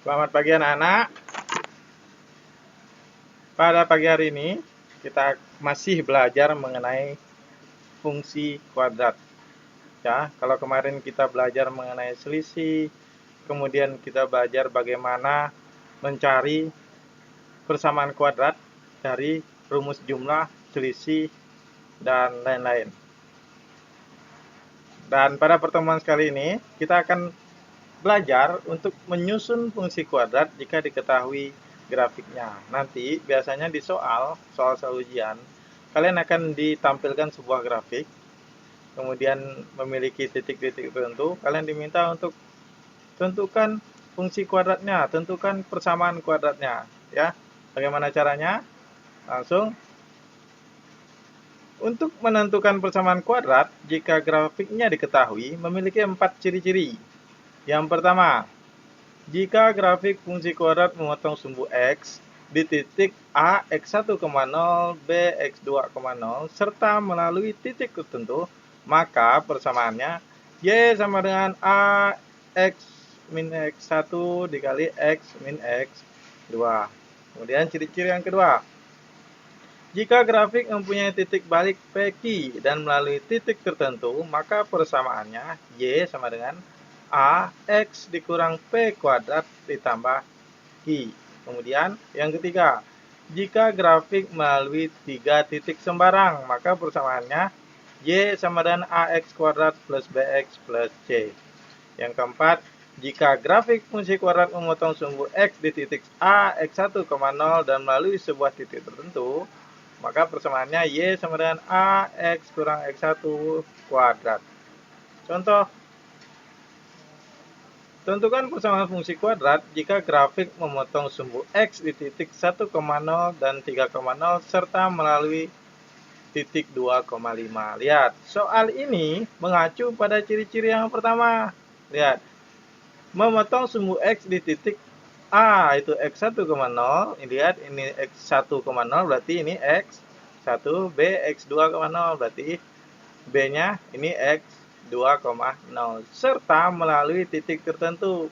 Selamat pagi anak-anak. Pada pagi hari ini kita masih belajar mengenai fungsi kuadrat. Ya, kalau kemarin kita belajar mengenai selisih, kemudian kita belajar bagaimana mencari persamaan kuadrat dari rumus jumlah, selisih, dan lain-lain. Dan pada pertemuan sekali ini kita akan belajar untuk menyusun fungsi kuadrat jika diketahui grafiknya. Nanti biasanya di soal-soal ujian, kalian akan ditampilkan sebuah grafik, kemudian memiliki titik-titik tertentu, kalian diminta untuk tentukan fungsi kuadratnya, tentukan persamaan kuadratnya. Ya, bagaimana caranya? Langsung. Untuk menentukan persamaan kuadrat, jika grafiknya diketahui, memiliki 4 ciri-ciri. Yang pertama, jika grafik fungsi kuadrat memotong sumbu X di titik A X1,0, B X2,0, serta melalui titik tertentu, maka persamaannya Y sama dengan A X min X1 dikali X min X2. Kemudian ciri-ciri yang kedua, jika grafik mempunyai titik balik PQ dan melalui titik tertentu, maka persamaannya Y sama dengan A X dikurang P kuadrat ditambah Q. Kemudian yang ketiga, jika grafik melalui 3 titik sembarang, maka persamaannya Y sama dengan AX kuadrat plus BX plus C. Yang keempat, jika grafik fungsi kuadrat memotong sumbu X di titik A X1,0 dan melalui sebuah titik tertentu, maka persamaannya Y sama dengan AX kurang X1 kuadrat. Contoh, tentukan persamaan fungsi kuadrat jika grafik memotong sumbu X di titik 1,0 dan 3,0 serta melalui titik 2,5. Lihat, soal ini mengacu pada ciri-ciri yang pertama. Lihat, memotong sumbu X di titik A itu X1,0. Lihat, ini X1,0 berarti ini X1, B X2,0 berarti B-nya ini X2,0 serta melalui titik tertentu.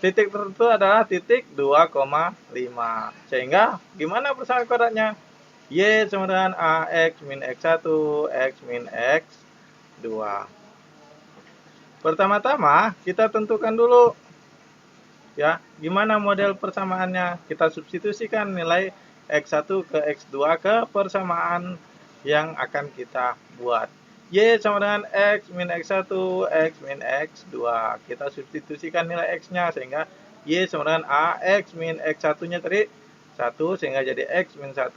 Titik tertentu adalah titik 2,5. Sehingga gimana persamaan kuadratnya? Y sama dengan AX min X1 X min X2. Pertama-tama kita tentukan dulu ya, gimana model persamaannya? Kita substitusikan nilai X1 ke X2 ke persamaan yang akan kita buat. Y sama dengan X min X1 X min X2. Kita substitusikan nilai X-nya sehingga Y sama dengan AX min X1-nya tadi 1 sehingga jadi X min 1.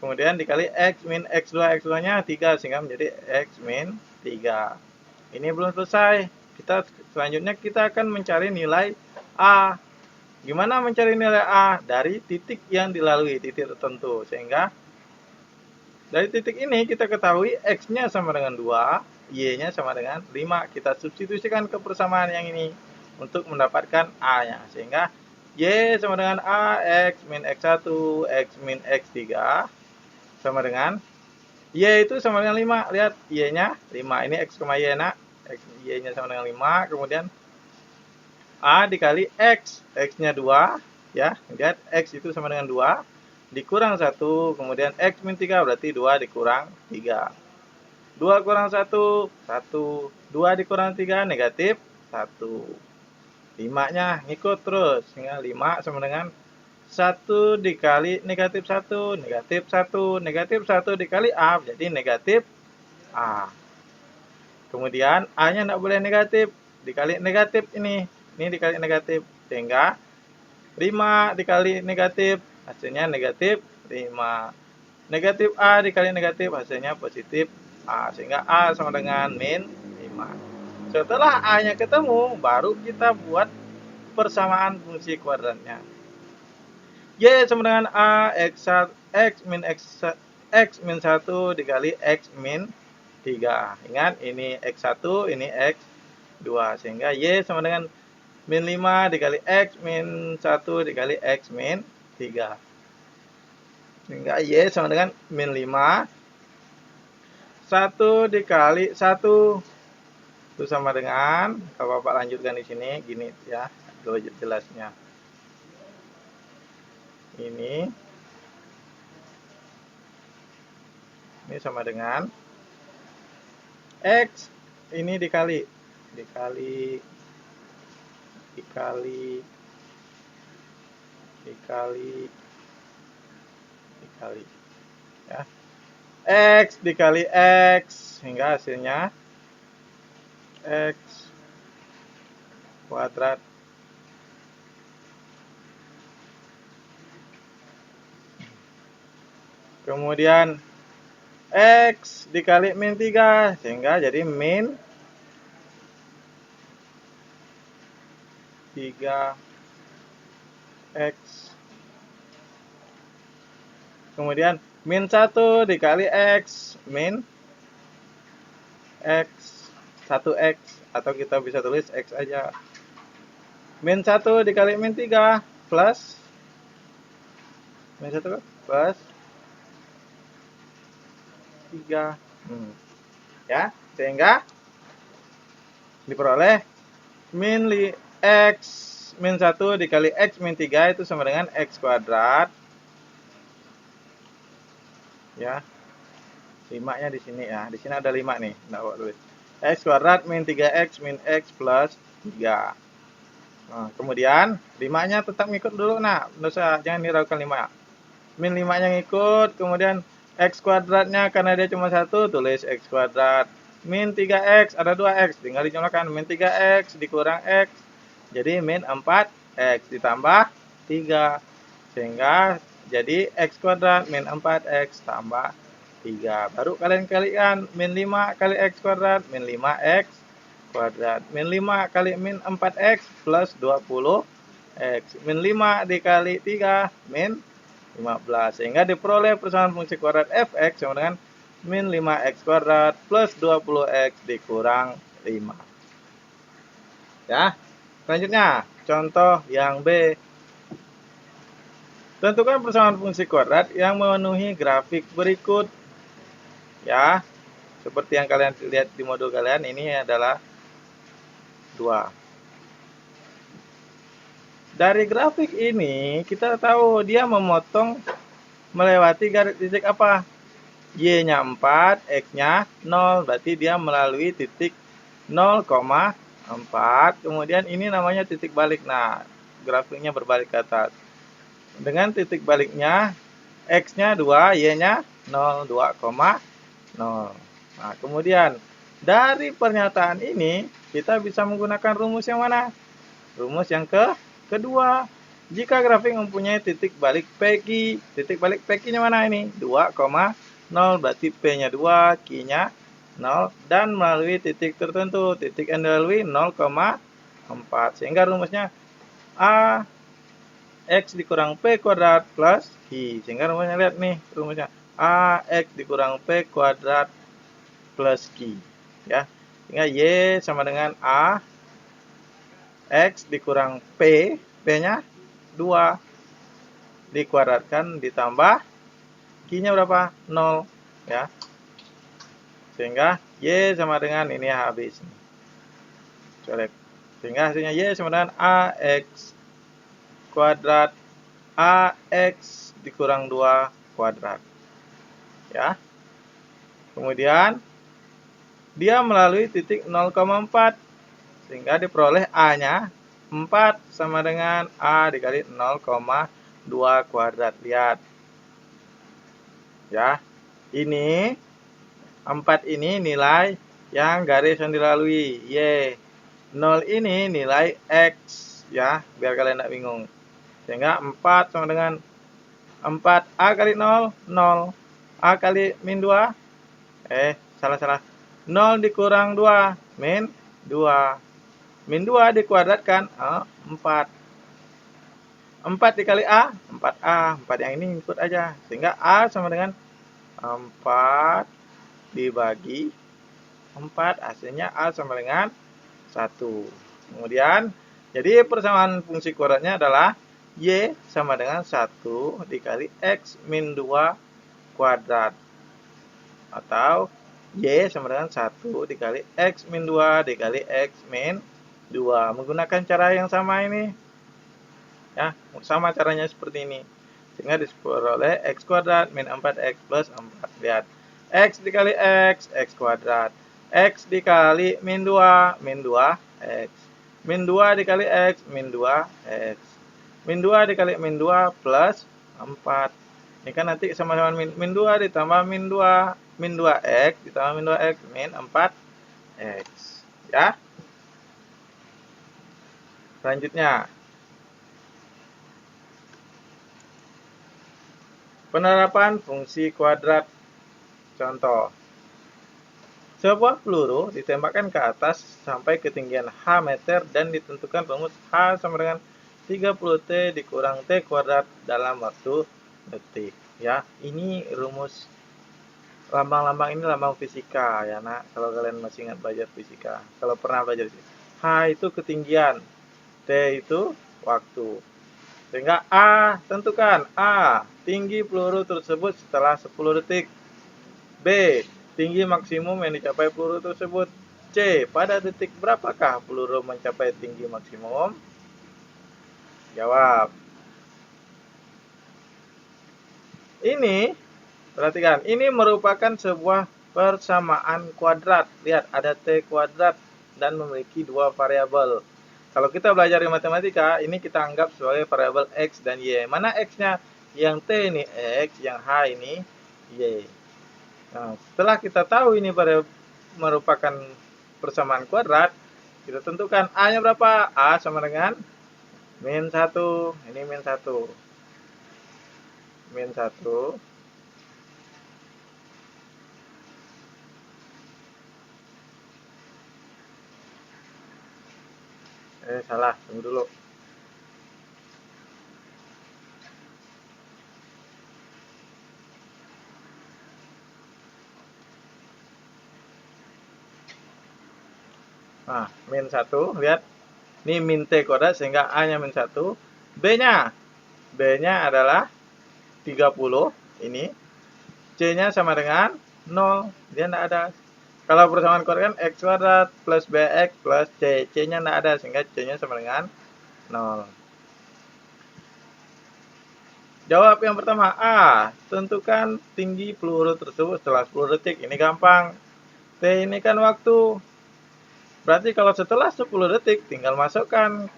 Kemudian dikali X min X2, X2-nya 3 sehingga menjadi X min 3. Ini belum selesai. Selanjutnya kita akan mencari nilai A. Gimana mencari nilai A? Dari titik yang dilalui, titik tertentu. Sehingga dari titik ini kita ketahui X-nya sama dengan 2, Y-nya sama dengan 5. Kita substitusikan ke persamaan yang ini untuk mendapatkan A-nya. Sehingga Y sama dengan A, X min X1, X min X3 sama dengan Y itu sama dengan 5. Lihat, Y-nya 5. Ini X, Y nak. Y-nya sama dengan 5. Kemudian A dikali X. X-nya 2. Ya, lihat X itu sama dengan 2. Dikurang 1, kemudian X min 3 berarti 2 dikurang 3. 2 kurang 1, 1. 2 dikurang 3, negatif 1. 5-nya ngikut terus. Sehingga 5 sama dengan 1 dikali negatif 1, negatif 1. Negatif 1 dikali A, jadi negatif A. Kemudian A-nya tidak boleh negatif. Dikali negatif ini dikali negatif. Sehingga 5 dikali negatif, hasilnya negatif 5. Negatif A dikali negatif, hasilnya positif A. Sehingga A sama dengan min 5. Setelah A-nya ketemu, baru kita buat persamaan fungsi kuadratnya. Y sama dengan A X min 1 dikali X min 3. Ingat, ini X1, ini X2. Sehingga Y sama dengan min 5 dikali X min 1 dikali X min 3. Sehingga Y sama dengan min 5. 1 dikali 1. Itu sama dengan, kalau Bapak lanjutkan di sini, gini ya. jelasnya. Ini sama dengan X ini dikali ya. X dikali X hingga hasilnya X kuadrat kemudian X dikali min 3 sehingga jadi min 3X kemudian min 1 dikali X min X 1X atau kita bisa tulis X aja min 1 dikali min 3 plus min 1 plus 3 ya sehingga diperoleh min X min 1 dikali X min 3 itu sama dengan X kuadrat ya 5 nya di sini ya di sini ada 5 nih nah, tulis X kuadrat min 3X min X plus 3 nah, kemudian 5 nya tetap ngikut dulu nah jangan hiraukan 5 min 5 nya ngikut kemudian X kuadratnya karena dia cuma 1 tulis X kuadrat min 3X ada 2X tinggal dijumlahkan min 3X dikurang X jadi min 4X ditambah 3 sehingga jadi X kuadrat min 4X tambah 3 baru kalian kalikan min 5 kali X kuadrat min 5X kuadrat min 5 kali min 4X plus 20X min 5 dikali 3 min 15 sehingga diperoleh persamaan fungsi kuadrat fx sama dengan min 5x kuadrat plus 20x dikurang 5 ya. Selanjutnya contoh yang B, tentukan persamaan fungsi kuadrat yang memenuhi grafik berikut ya, seperti yang kalian lihat di modul kalian ini adalah 2. Dari grafik ini kita tahu dia memotong melewati garis titik apa? Y-nya 4, X-nya 0. Berarti dia melalui titik 0,4. Kemudian ini namanya titik balik. Nah, grafiknya berbalik ke atas. Dengan titik baliknya X-nya 2, Y-nya 0, 2,0. Nah, kemudian dari pernyataan ini kita bisa menggunakan rumus yang mana? Rumus yang kedua, jika grafik mempunyai titik balik PQ, titik balik PQ-nya mana ini? 2,0, berarti P-nya 2, Q-nya 0, dan melalui titik tertentu, titik yang dilalui 0,4. Sehingga rumusnya A X dikurang P kuadrat plus Q. Sehingga rumusnya lihat nih, rumusnya A X dikurang P kuadrat plus Q. Ya, sehingga Y sama dengan A X dikurang P, P-nya 2, dikuadratkan ditambah Q-nya berapa? 0, ya. Sehingga Y sama dengan ini habis. Colek. Sehingga hasilnya Y sama dengan AX kuadrat AX dikurang 2 kuadrat. Ya. Kemudian dia melalui titik 0,4 sehingga diperoleh A-nya 4 sama dengan A dikali 0,2 kuadrat. Lihat. Ya. Ini 4 ini nilai yang garis yang dilalui Y. 0 ini nilai X ya, biar kalian tidak bingung. Sehingga 4 sama dengan 4A kali 0, 0. A kali min 2. Salah. 0 dikurang 2, min 2. Min 2 dikuadratkan 4. 4 dikali A, 4A. 4 yang ini ikut aja. Sehingga A sama dengan 4 dibagi 4. Hasilnya A sama dengan 1. Kemudian, jadi persamaan fungsi kuadratnya adalah Y sama dengan 1 dikali X min 2 kuadrat. Atau Y sama dengan 1 dikali X min 2 dikali X min 2. Menggunakan cara yang sama ini, ya, sama caranya seperti ini. Sehingga diperoleh x kuadrat min 4x plus 4. Lihat, x dikali x kuadrat. X dikali min 2, min 2x. Min 2 dikali x, min 2x. Min 2 dikali min 2 plus 4. Ini kan nanti sama-sama min 2 ditambah min 2. Min 2x ditambah min 2x, min 4x. Ya. Selanjutnya, penerapan fungsi kuadrat. Contoh, sebuah peluru ditembakkan ke atas sampai ketinggian H meter dan ditentukan rumus H sama dengan 30T dikurang T kuadrat dalam waktu detik. Ya, ini rumus lambang-lambang ini lambang fisika ya nak. Kalau kalian masih ingat belajar fisika, kalau pernah belajar H itu ketinggian, T itu waktu. Sehingga A, tentukan A, tinggi peluru tersebut setelah 10 detik. B, tinggi maksimum yang dicapai peluru tersebut. C, pada detik berapakah peluru mencapai tinggi maksimum? Jawab. Ini, perhatikan, ini merupakan sebuah persamaan kuadrat. Lihat, ada T kuadrat dan memiliki dua variabel. Kalau kita belajar di matematika, ini kita anggap sebagai variabel X dan Y. Mana X-nya? Yang T ini X, yang H ini Y. Nah, setelah kita tahu ini merupakan persamaan kuadrat, kita tentukan A-nya berapa? A sama dengan min 1. Ini min 1. Min 1. Salah, tunggu dulu. Nah, min 1, lihat. Ini min T kuadrat sehingga A-nya min 1. B-nya adalah 30, ini. C-nya sama dengan 0, dia tidak ada. Kalau persamaan kuadrat kan X kuadrat plus BX plus C. C-nya tidak ada, sehingga C-nya sama dengan 0. Jawab yang pertama, A. Tentukan tinggi peluru tersebut setelah 10 detik. Ini gampang. T ini kan waktu. Berarti kalau setelah 10 detik, tinggal masukkan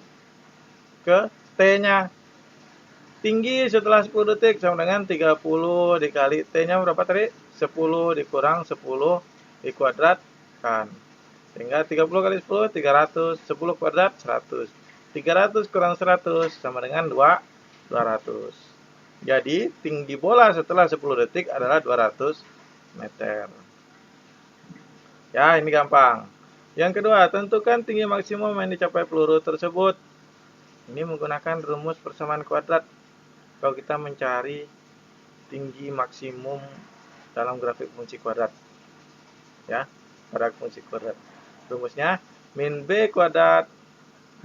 ke T-nya. Tinggi setelah 10 detik sama dengan 30 dikali T-nya berapa tadi? 10 dikurang 10 dikuadratkan. Sehingga 30 kali 10, 300. 10 kuadrat, 100. 300 kurang 100 sama dengan 200. Jadi, tinggi bola setelah 10 detik adalah 200 meter. Ya, ini gampang. Yang kedua, tentukan tinggi maksimum yang dicapai peluru tersebut. Ini menggunakan rumus persamaan kuadrat. Kalau kita mencari tinggi maksimum dalam grafik fungsi kuadrat. Ya, pada fungsi kuadrat. Rumusnya min B kuadrat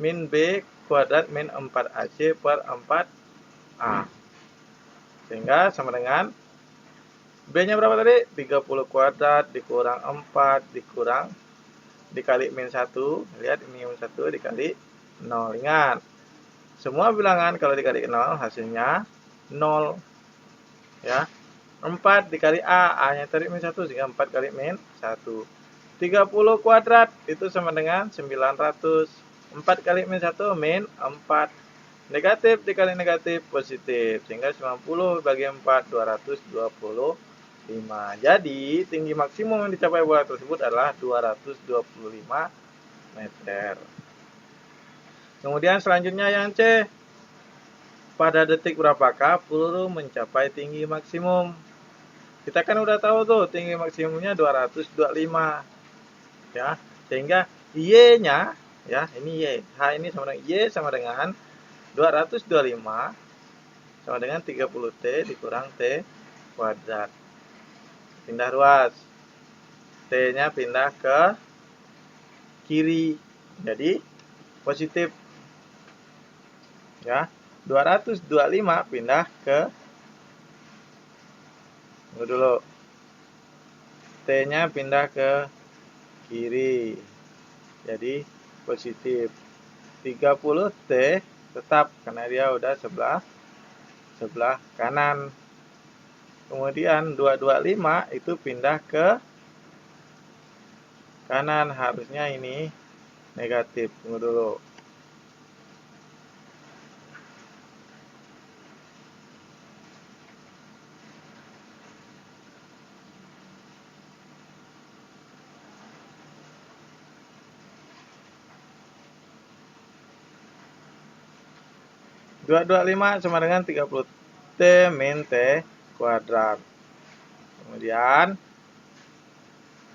min 4AC per 4A. Sehingga sama dengan B-nya berapa tadi? 30 kuadrat dikurang 4 dikali min 1. Lihat ini min 1 dikali 0. Ingat, semua bilangan kalau dikali 0 hasilnya 0. Ya. 4 dikali A, A-nya tadi min 1 sehingga 4 kali min 1. 30 kuadrat itu sama dengan 900. 4 kali min 1 min 4. Negatif dikali negatif positif, sehingga 90 bagi 4, 225. Jadi, tinggi maksimum yang dicapai bola tersebut adalah 225 meter. Kemudian selanjutnya yang C. Pada detik berapakah peluru mencapai tinggi maksimum? Kita kan udah tahu tuh tinggi maksimumnya 225. Ya, sehingga Y-nya ya, ini Y. H ini sama dengan Y sama dengan 225 sama dengan 30T dikurang T kuadrat. Pindah ruas. T-nya pindah ke kiri. Jadi positif. Ya, 225 pindah ke tunggu dulu. T-nya pindah ke kiri. Jadi positif. 30T tetap karena dia udah sebelah kanan. Kemudian 225 itu pindah ke kanan, harusnya ini negatif. Tunggu dulu. Dua dua lima sama dengan 30T min T kuadrat. Kemudian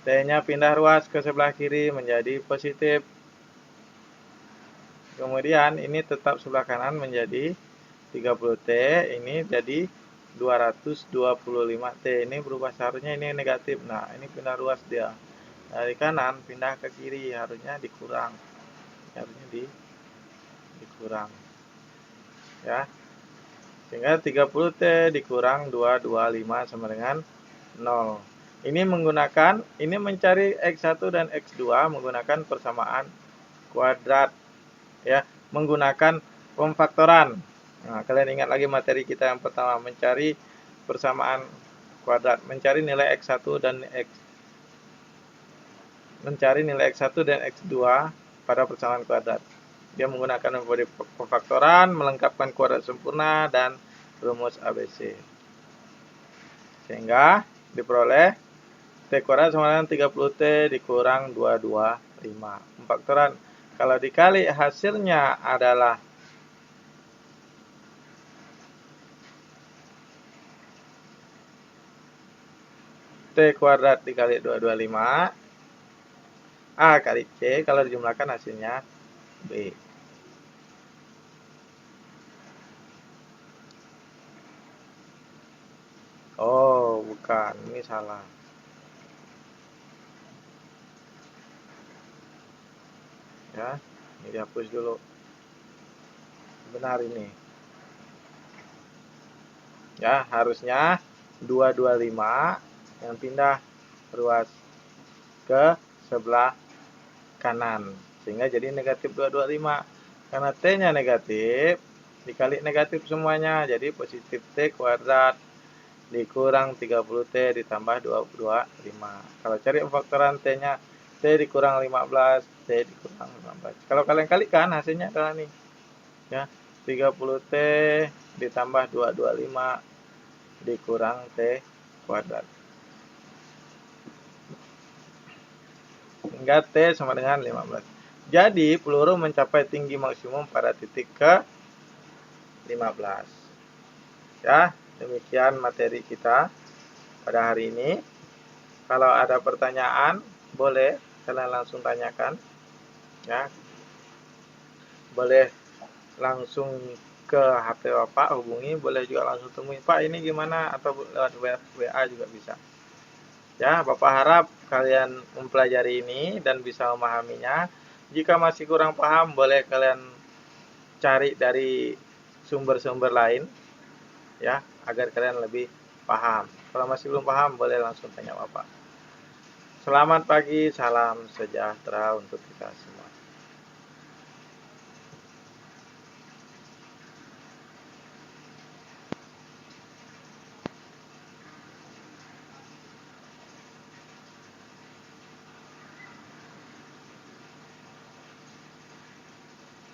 T-nya pindah ruas ke sebelah kiri menjadi positif. Kemudian ini tetap sebelah kanan menjadi 30T, ini jadi 225T. Ini berubah, seharusnya ini negatif. Nah, ini pindah ruas dia. Dari kanan pindah ke kiri, harusnya dikurang. Harusnya dikurang. Ya. Sehingga 30T dikurang 225 sama dengan 0. Ini mencari X1 dan X2 menggunakan persamaan kuadrat, ya, menggunakan pemfaktoran. Nah, kalian ingat lagi materi kita yang pertama, mencari persamaan kuadrat, mencari nilai X1 dan X2 pada persamaan kuadrat. Dia menggunakan metode pemfaktoran, melengkapkan kuadrat sempurna dan rumus ABC. Sehingga diperoleh T kuadrat sama dengan 30T dikurang 225. Pemfaktoran, kalau dikali hasilnya adalah T kuadrat dikali 225 A kali C, kalau dijumlahkan hasilnya B. Oh, bukan, ini salah. Ya, ini dihapus dulu. Benar ini. Ya, harusnya 225 yang pindah ruas ke sebelah kanan, sehingga jadi negatif 225. Karena T-nya negatif, dikali negatif semuanya, jadi positif T kuadrat dikurang 30T ditambah 225. Kalau cari faktoran T-nya, T dikurang 15, T dikurang 15. Kalau kalian kalikan, hasilnya adalah nih, ya, 30T ditambah 225 dikurang T kuadrat. Hingga T sama dengan 15. Jadi peluru mencapai tinggi maksimum pada titik ke 15. Ya, demikian materi kita pada hari ini. Kalau ada pertanyaan, boleh kalian langsung tanyakan. Ya, boleh langsung ke HP Bapak hubungi, boleh juga langsung temui Pak ini gimana, atau lewat WA juga bisa. Ya, Bapak harap kalian mempelajari ini dan bisa memahaminya. Jika masih kurang paham, boleh kalian cari dari sumber-sumber lain, ya, agar kalian lebih paham. Kalau masih belum paham, boleh langsung tanya Bapak. Selamat pagi, salam sejahtera untuk kita semua.